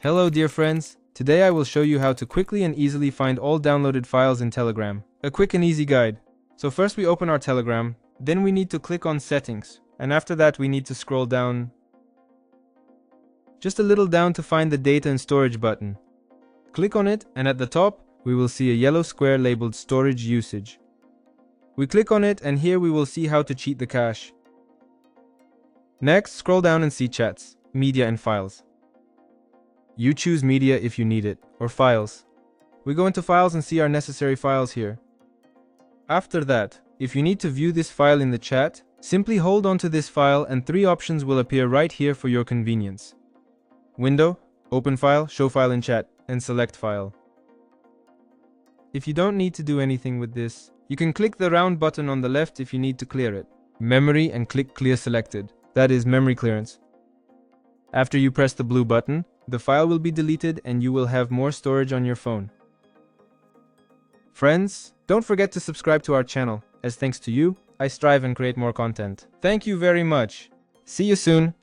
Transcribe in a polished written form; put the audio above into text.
Hello dear friends, today I will show you how to quickly and easily find all downloaded files in Telegram. A quick and easy guide. So first we open our Telegram, then we need to click on settings, and after that we need to scroll down just a little down to find the data and storage button. Click on it and at the top we will see a yellow square labeled storage usage. We click on it and here we will see how to cheat the cache. Next, scroll down and see chats, media and files. You choose media if you need it, or files. We go into files and see our necessary files here. After that, if you need to view this file in the chat, simply hold on to this file and 3 options will appear right here for your convenience. Window, open file, show file in chat, and select file. If you don't need to do anything with this, you can click the round button on the left if you need to clear it. Memory and click clear selected, that is memory clearance. After you press the blue button, the file will be deleted and you will have more storage on your phone. Friends, don't forget to subscribe to our channel, as thanks to you, I strive and create more content. Thank you very much. See you soon.